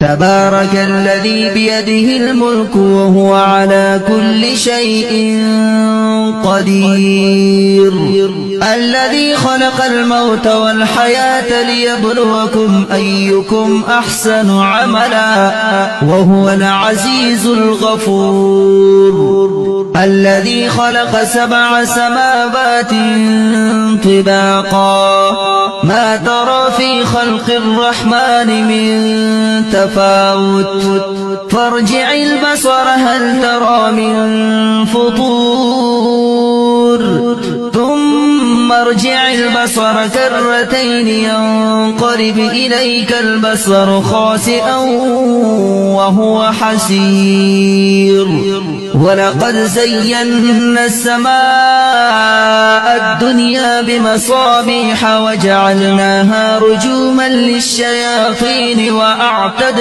تبارك الذي بيده الملك وهو على كل شيء قدير الذي خلق الموت والحياة ليبلوكم أيكم أحسن عملا وهو العزيز الغفور الذي خلق 7 سماوات طباقا ما ترى في خلق الرحمن من تفاوت فارجع البصر هل ترى من فطور ثم ارجع البصر كرتين ينقلب إليك البصر خاسئا وهو حسير ولقد زينا السماء الدنيا بمصابيح وجعلناها رجوما للشياطين وأعتدنا